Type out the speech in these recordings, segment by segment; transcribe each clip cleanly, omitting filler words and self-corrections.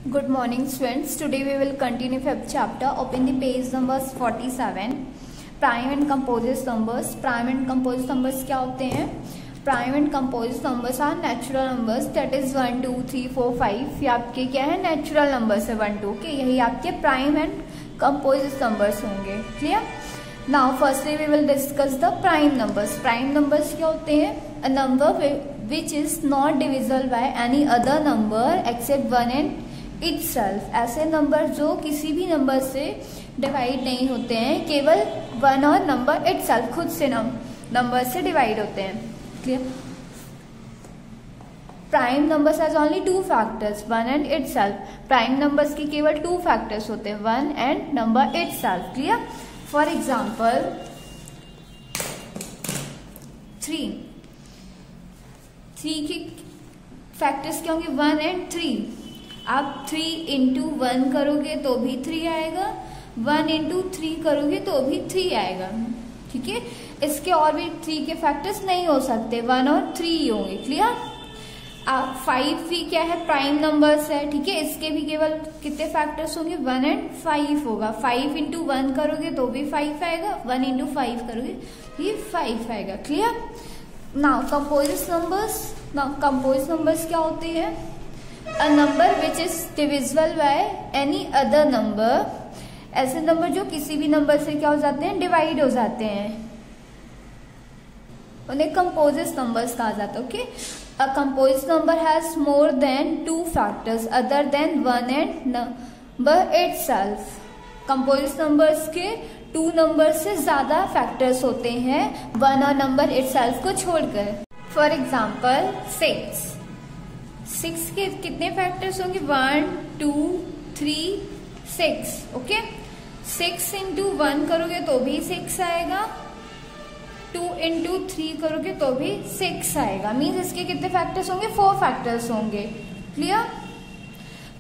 Good morning students. Today we will continue fifth chapter. Open the page numbers 47. Prime and composite numbers. Prime and composite numbers क्या होते हैं? Prime and composite numbers are natural numbers, that is 1 2 3 4 5. ये आपके क्या है? Natural numbers है 1 2 के. यही आपके prime and composite numbers होंगे. Clear? Now firstly we will discuss the prime numbers. Prime numbers क्या होते हैं? A number which is not divisible by any other number except 1 and itself. ऐसे नंबर जो किसी भी नंबर से डिवाइड नहीं होते हैं, केवल 1 और नंबर itself खुद से नंबर से डिवाइड होते हैं. Clear? Prime numbers has only 2 factors, 1 and itself. Prime numbers के केवल 2 फैक्टर्स होते हैं, 1 and number itself. Clear? For example 3 के फैक्टर्स क्या होंगे? 1 एंड 3. आप 3 इंटू 1 करोगे तो भी 3 आएगा, 1 इंटू 3 करोगे तो भी 3 आएगा. ठीक है? इसके और भी 3 के फैक्टर्स नहीं हो सकते, 1 और 3 ही होंगे. क्लियर? 5 भी क्या है? प्राइम नंबर्स है. ठीक है? इसके भी केवल कितने फैक्टर्स होंगे? 1 एंड 5 होगा. 5 इंटू 1 करोगे तो भी 5 आएगा, 1 इंटू 5 करोगे ये 5 आएगा. Clear? Now composite numbers. Now composite numbers क्या होते हैं? A number which is divisible by any other number. ऐसे नंबर जो किसी भी नंबर से क्या हो जाते हैं? डिवाइड हो जाते हैं, उन्हें कंपोजिट नंबर्स कहा जाता है. Okay? A composite number has more than 2 factors other than 1 and number itself. Composite numbers के 2 नंबर से ज्यादा फैक्टर्स होते हैं 1 और नंबर itself को छोड़कर. फॉर एग्जाम्पल 6 के कितने फैक्टर्स होंगे? 1 2 3 6. ओके? 6 इंटू 1 करोगे तो भी 6 आएगा, 2 इंटू 3 करोगे तो भी 6 आएगा. मीन्स इसके कितने फैक्टर्स होंगे? 4 फैक्टर्स होंगे. क्लियर?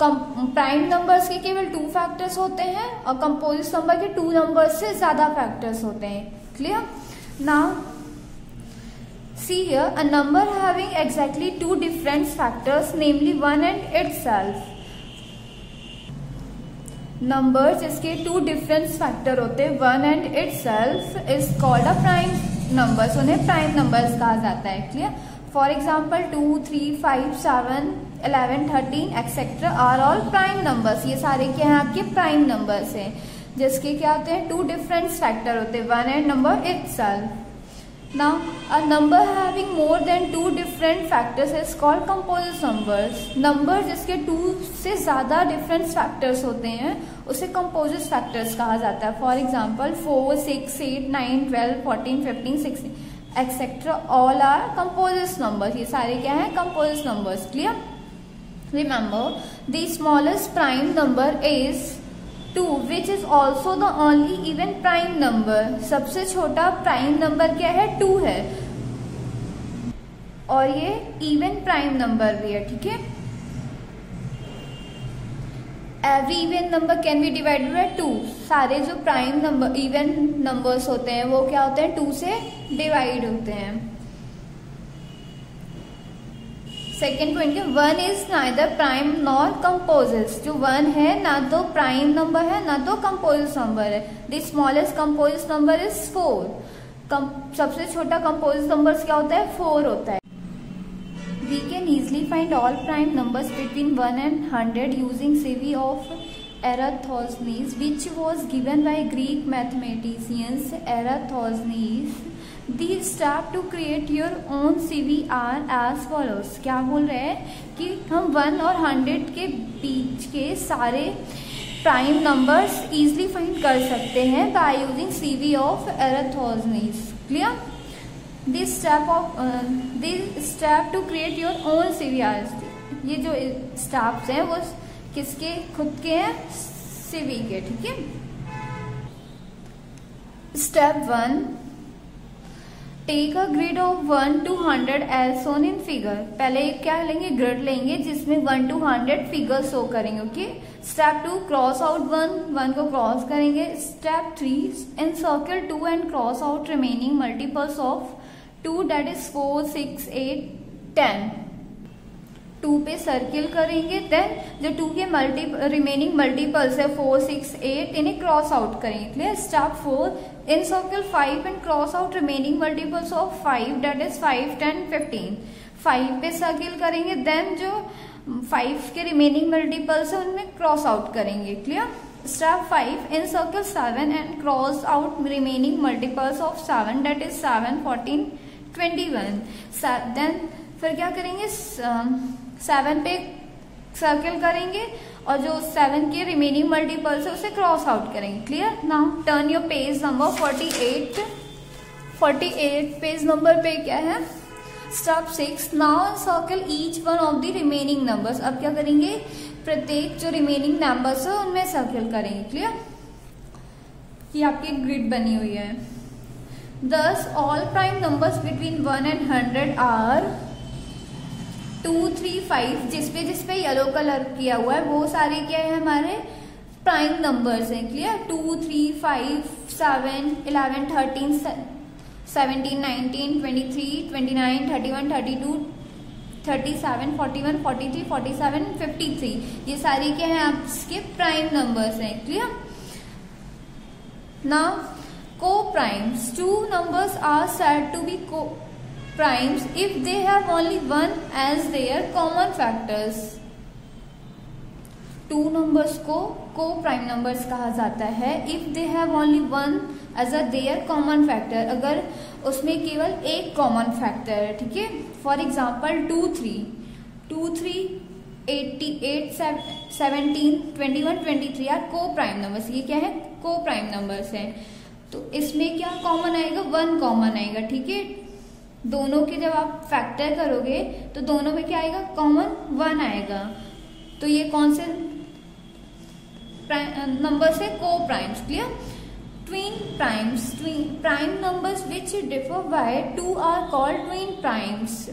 प्राइम नंबर्स के केवल 2 फैक्टर्स होते हैं और कंपोजिट नंबर के 2 नंबर्स से ज्यादा फैक्टर्स होते हैं. Clear? Now see here, a number having exactly 2 different factors, namely 1 and itself. Number जिसके 2 different factor होते हैं 1 and itself is called a prime numbers. उन्हें prime numbers कहा जाता है. Clear? For example 2 3 5 7 11 13 etc. are all prime numbers. ये सारे क्या हैं? आपके prime numbers हैं जिसके क्या होते हैं? 2 different factor होते हैं, 1 and number itself. Now, a number having more than 2 different factors is called composite numbers. Number जिसके 2 से ज्यादा different factors होते हैं उसे composite factors कहा जाता है. For example 4 6 8 9 12 14 15 16 etc. all are composite numbers. ये सारे क्या हैं? composite numbers. Clear? Remember, the smallest prime number is 2, which is also the only even prime number. सबसे छोटा प्राइम नंबर क्या है? 2 है और ये इवन प्राइम नंबर भी है. ठीक है? Every even number can be divided by 2. सारे जो प्राइम नंबर इवन नंबर्स होते हैं वो क्या होते हैं? 2 से डिवाइड होते हैं. सेकेंड पॉइंट है 1 is neither prime nor composite. जो 1 है ना तो प्राइम नंबर है ना तो कंपोजिट नंबर है. The smallest composite number is 4. सबसे छोटा कंपोजिट नंबर क्या होता है? 4 होता है. We can easily find all prime numbers between 1 and 100 using CV of Eratosthenes, which was given by Greek mathematicians Eratosthenes. These steps to create your own CV are as follows. क्या बोल रहे हैं कि हम 1 और 100 के बीच के सारे प्राइम नंबर्स इजिली फाइंड कर सकते हैं by using CV of Eratosthenes. Clear? This step to create your own CV are. ये जो स्टेप्स हैं वो किसके? खुद के हैं, CV के. ठीक है? Step 1, take a grid of 1 to 100 as shown in figure. पहले क्या लेंगे? ग्रिड लेंगे जिसमें 1 to 100 फिगर शो करेंगे. ओके? स्टेप 2, क्रॉस आउट 1 को क्रॉस करेंगे. Step 3, encircle 2 and cross out remaining multiples of 2, that is 4 6 8 10. 2 पे सर्किल करेंगे, देन जो 2 के रिमेनिंग मल्टीपल्स है 4, 6, 8 इन्हें क्रॉस आउट करेंगे। Clear. Step 4, in circle 5 and cross out remaining multiples of 5 that is 5, 10, 15। 5 पे सर्किल करेंगे, देन जो 5 के रिमेनिंग मल्टीपल्स है उनमें क्रॉस आउट करेंगे। Clear. Step 5, encircle 7 and cross out remaining multiples of 7 that is 7, 14, 21। Then फिर क्या करेंगे, 7 पे सर्किल करेंगे और जो 7 के रिमेनिंग मल्टीपल्स है उसे क्रॉस आउट करेंगे। Clear. Now turn your page number 48 page number पे क्या है, step 6, now circle each one of the remaining numbers. अब क्या करेंगे, प्रत्येक जो रिमेनिंग नंबर्स है उनमें सर्किल करेंगे। क्लियर। ये आपकी ग्रिड बनी हुई है। Thus all prime numbers between 1 and 100 are 2, 3, 5। जिसपे येलो कलर किया हुआ है वो सारे क्या है हमारे प्राइम नंबर्स हैं। क्लियर। 2, 3, 5, 7, 11, 13, 17, 19, 23, 29, 31, 32, 37, 41, 43, 47, 53 ये सारे क्या है आपके प्राइम नंबर्स हैं। Clear. Now co-primes, 2 numbers are said to be co-primes if they have only one as their common factors। 2 numbers को co-prime numbers कहा जाता है if they have only one as a their common factor, अगर उसमें केवल एक common factor है। ठीक है। For example 2, 3, 88, 17, 21, 23 are co-prime numbers। ये क्या है, co-prime numbers है। तो इसमें क्या कॉमन आएगा, 1 कॉमन आएगा। ठीक है। दोनों के जब आप फैक्टर करोगे तो दोनों में क्या आएगा, कॉमन 1 आएगा। तो ये कौन से नंबर्स है, coprimes. Clear. Twin primes, prime numbers which differ by 2 are called twin primes.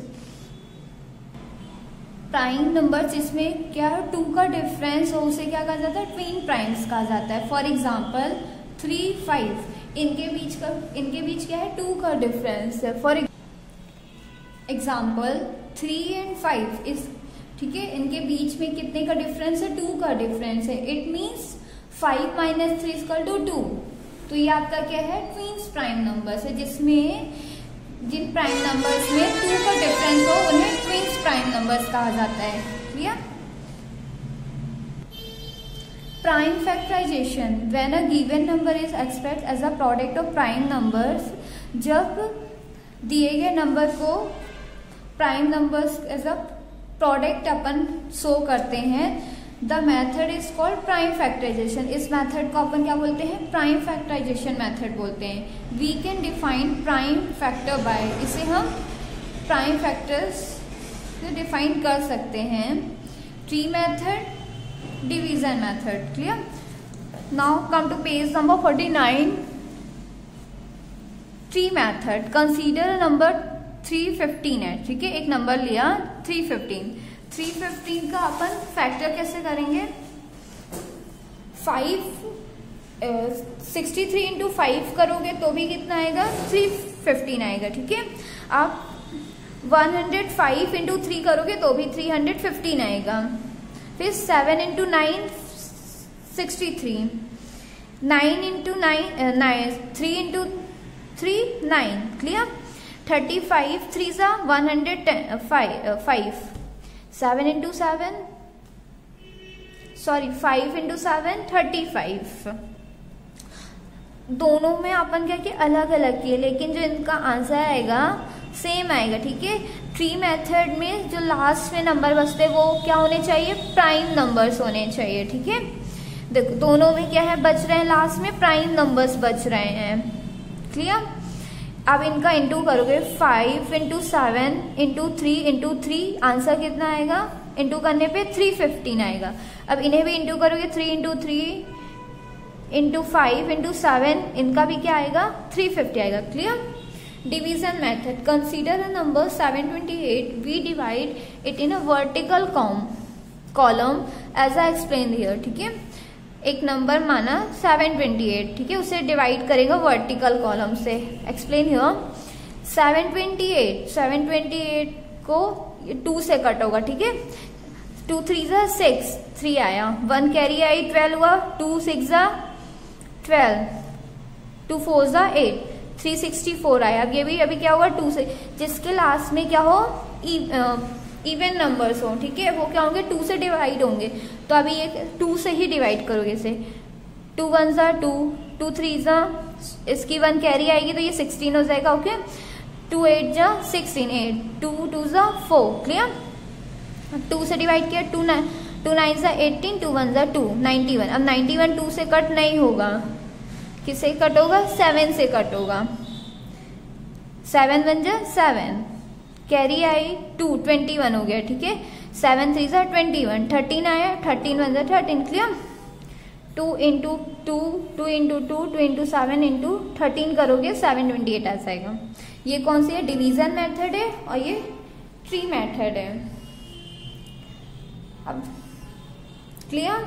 Prime number जिसमें क्या है 2 का डिफरेंस हो उसे क्या कहा जाता है, ट्विन प्राइम्स कहा जाता है। फॉर एग्जाम्पल 3, 5 इनके बीच क्या है 2 का डिफरेंस है। फॉर एग्जाम्पल 3 and 5 इस, ठीक है, इनके बीच में कितने का डिफरेंस है, 2 का डिफरेंस है। It means 5 - 3 = 2। तो ये आपका क्या है, ट्विन्स प्राइम नंबर्स है, जिसमें जिन प्राइम नंबर्स में 2 का डिफरेंस हो उन्हें ट्विन्स प्राइम नंबर्स कहा जाता है। Clear. Prime factorization, when a given number is expressed as a product of prime numbers, जब दिए गए नंबर को prime numbers as a product अपन शो करते हैं, the method is called prime factorisation. इस मेथड को अपन क्या बोलते हैं, प्राइम फैक्टराइजेशन मेथड बोलते हैं। We can define prime factor by, इसे हम प्राइम फैक्टर्स से डिफाइन कर सकते हैं। Tree method, division method. Clear. Now come to page number 49। Tree method, consider number 315 है। ठीक है, एक नंबर लिया 315 का अपन फैक्टर कैसे करेंगे, 63 × 5 करोगे तो भी कितना आएगा, 315 आएगा। ठीक है। आप 105 × 3 करोगे तो भी 315 आएगा। फिर 7 × 9 63, 9 × 9 3 × 3 9। क्लियर। 35 3 × 105, 7 × 7 सॉरी 5 × 7 35। दोनों में अपन क्या किया, अलग अलग किए, लेकिन जो इनका आंसर आएगा सेम आएगा। ठीक है। ट्री मेथड में जो लास्ट में नंबर बचते वो क्या होने चाहिए, प्राइम नंबर्स होने चाहिए। ठीक है। देखो दोनों में क्या है, बच रहे हैं लास्ट में प्राइम नंबर्स बच रहे हैं। क्लियर। अब इनका इंटू करोगे, 5 × 7 × 3 × 3 आंसर कितना आएगा, इंटू करने पे 315 आएगा। अब इन्हें भी इंटू करोगे, 3 × 3 × 5 × 7 इनका भी क्या आएगा, 350 आएगा। क्लियर। Division method, consider a number 728, we divide it in a vertical column as I explain here. ठीक है। एक नंबर माना 728, ठीक है, उसे डिवाइड करेगा वर्टिकल कॉलम से। Explain here. 728 को ये 2 से कट होगा, ठीक है। 2 3 जा 6, 3 आया, 1 कैरी आई 12 हुआ, 2 6 जा 12, 2 4 जा 8, 364 आया। अब ये भी अभी क्या होगा 2 से, जिसके लास्ट में क्या हो इवन नंबर्स हो, ठीक है, वो क्या होंगे 2 से डिवाइड होंगे। तो अभी ये 2 से ही डिवाइड करोगे इसे, 2 1 जा 2, 2 3 जा, इसकी 1 कैरी आएगी तो ये 16 हो जाएगा, ओके। 2 8 जा 16, 8, 2 2 जा 4, क्लियर। 2 से डिवाइड किया, 2 9 जा 18, 2 1 जा 2, 91। अब 91 2 से कट नहीं होगा, किससे कट होगा, 7 से कट होगा, 7 1 जा 7, कैरी आई 2, 21 हो गया, ठीक है। 7 3 जा 21, 13 आया, 13 1 जा 13, clear. 2 into 2, 2 into 2, 2 into 7 into 13 करोगे 728 आ जाएगा। ये कौन सी है, डिवीजन मेथड है और ये ट्री मेथड है। अब क्लियर।